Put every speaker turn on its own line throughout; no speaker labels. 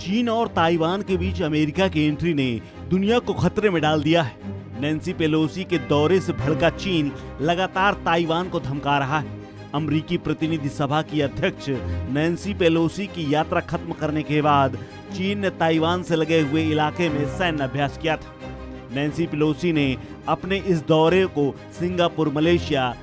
चीन और ताइवान के बीच अमेरिका की एंट्री ने दुनिया को खतरे में डाल दिया है। नैन्सी पेलोसी के दौरे से भड़का चीन लगातार ताइवान को धमका रहा है। अमेरिकी प्रतिनिधि सभा की अध्यक्ष नैन्सी पेलोसी की यात्रा खत्म करने के बाद चीन ने ताइवान से लगे हुए इलाके में सैन्य अभ्यास किया था। नैन्सी पेलोसी ने अपने इस दौरे को सिंगापुर, मलेशिया,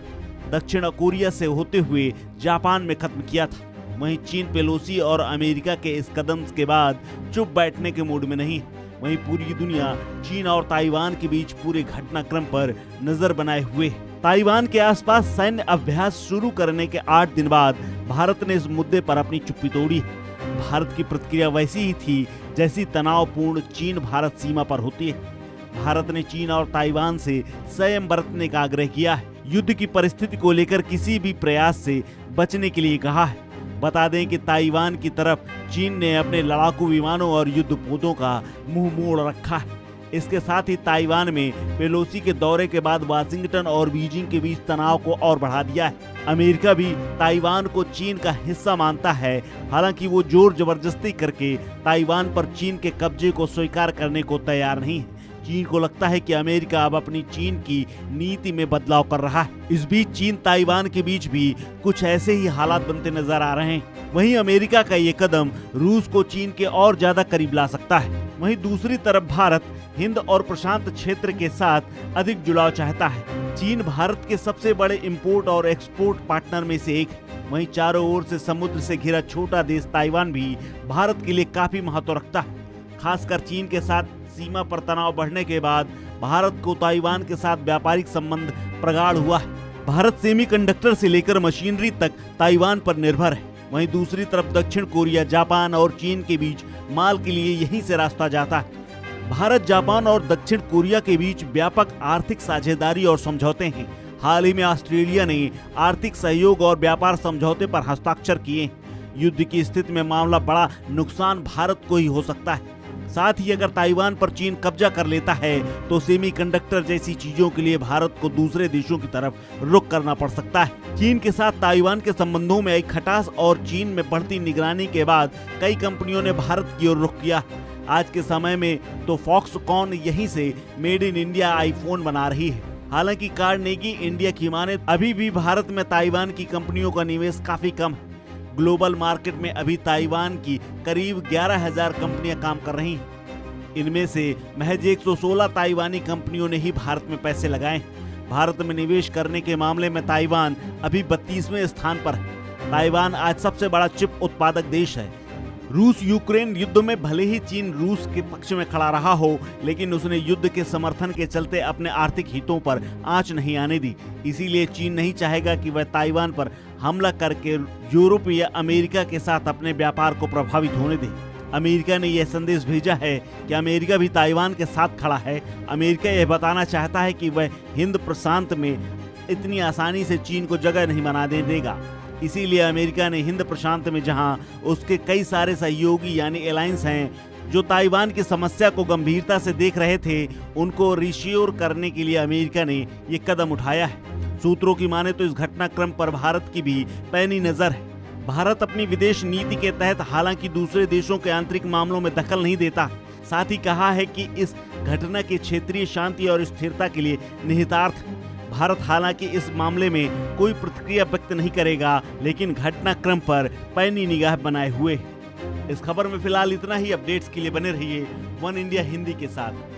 दक्षिण कोरिया से होते हुए जापान में खत्म किया था। वहीं चीन पेलोसी और अमेरिका के इस कदम के बाद चुप बैठने के मूड में नहीं। वहीं पूरी दुनिया चीन और ताइवान के बीच पूरे घटनाक्रम पर नजर बनाए हुए है। ताइवान के आसपास सैन्य अभ्यास शुरू करने के 8 दिन बाद भारत ने इस मुद्दे पर अपनी चुप्पी तोड़ी। भारत की प्रतिक्रिया वैसी ही थी जैसी तनावपूर्ण चीन भारत सीमा पर होती है। भारत ने चीन और ताइवान से संयम बरतने का आग्रह किया है। युद्ध की परिस्थिति को लेकर किसी भी प्रयास से बचने के लिए कहा है। बता दें कि ताइवान की तरफ चीन ने अपने लड़ाकू विमानों और युद्धपोतों का मुंह मोड़ रखा है। इसके साथ ही ताइवान में पेलोसी के दौरे के बाद वाशिंगटन और बीजिंग के बीच तनाव को और बढ़ा दिया है। अमेरिका भी ताइवान को चीन का हिस्सा मानता है। हालांकि वो जोर जबरदस्ती करके ताइवान पर चीन के कब्जे को स्वीकार करने को तैयार नहीं है। चीन को लगता है कि अमेरिका अब अपनी चीन की नीति में बदलाव कर रहा है। इस बीच चीन ताइवान के बीच भी कुछ ऐसे ही हालात बनते नजर आ रहे हैं। वहीं अमेरिका का ये कदम रूस को चीन के और ज्यादा करीब ला सकता है। वहीं दूसरी तरफ भारत हिंद और प्रशांत क्षेत्र के साथ अधिक जुड़ाव चाहता है। चीन भारत के सबसे बड़े इंपोर्ट और एक्सपोर्ट पार्टनर में से एक है। वहीं चारों ओर से समुद्र से घिरा छोटा देश ताइवान भी भारत के लिए काफी महत्व रखता है। खासकर चीन के साथ सीमा पर तनाव बढ़ने के बाद भारत को ताइवान के साथ व्यापारिक संबंध प्रगाढ़ हुआ है। भारत सेमीकंडक्टर से लेकर मशीनरी तक ताइवान पर निर्भर है। वहीं दूसरी तरफ दक्षिण कोरिया, जापान और चीन के बीच माल के लिए यहीं से रास्ता जाता है। भारत, जापान और दक्षिण कोरिया के बीच व्यापक आर्थिक साझेदारी और समझौते हैं। हाल ही में ऑस्ट्रेलिया ने आर्थिक सहयोग और व्यापार समझौते पर हस्ताक्षर किए। युद्ध की स्थिति में मामला बड़ा नुकसान भारत को ही हो सकता है। साथ ही अगर ताइवान पर चीन कब्जा कर लेता है तो सेमीकंडक्टर जैसी चीजों के लिए भारत को दूसरे देशों की तरफ रुख करना पड़ सकता है। चीन के साथ ताइवान के संबंधों में एक खटास और चीन में बढ़ती निगरानी के बाद कई कंपनियों ने भारत की ओर रुख किया। आज के समय में तो फॉक्सकॉन यहीं से मेड इन इंडिया आईफोन बना रही है। हालांकि कार्नेगी इंडिया की माने अभी भी भारत में ताइवान की कंपनियों का निवेश काफी कम है। ग्लोबल मार्केट में अभी ताइवान की करीब 11,000 कंपनियां काम कर रही हैं। इनमें से महज 116 ताइवानी कंपनियों ने ही भारत में पैसे लगाए। भारत में निवेश करने के मामले में ताइवान अभी 32वें स्थान पर है। ताइवान आज सबसे बड़ा चिप उत्पादक देश है। रूस यूक्रेन युद्ध में भले ही चीन रूस के पक्ष में खड़ा रहा हो, लेकिन उसने युद्ध के समर्थन के चलते अपने आर्थिक हितों पर आंच नहीं आने दी। इसीलिए चीन नहीं चाहेगा कि वह ताइवान पर हमला करके यूरोप या अमेरिका के साथ अपने व्यापार को प्रभावित होने दे। अमेरिका ने यह संदेश भेजा है कि अमेरिका भी ताइवान के साथ खड़ा है। अमेरिका यह बताना चाहता है कि वह हिंद प्रशांत में इतनी आसानी से चीन को जगह नहीं बनाने देगा। इसीलिए अमेरिका ने हिंद प्रशांत में जहां उसके कई सारे सहयोगी यानी अलायंस हैं जो ताइवान की समस्या को गंभीरता से देख रहे थे, उनको रिश्योर करने के लिए अमेरिका ने ये कदम उठाया है। सूत्रों की माने तो इस घटनाक्रम पर भारत की भी पैनी नजर है। भारत अपनी विदेश नीति के तहत हालांकि दूसरे देशों के आंतरिक मामलों में दखल नहीं देता। साथ ही कहा है कि इस घटना के क्षेत्रीय शांति और स्थिरता के लिए निहितार्थ है। भारत हालांकि इस मामले में कोई प्रतिक्रिया व्यक्त नहीं करेगा, लेकिन घटनाक्रम पर पैनी निगाह बनाए हुए। इस खबर में फिलहाल इतना ही। अपडेट्स के लिए बने रहिए वन इंडिया हिंदी के साथ।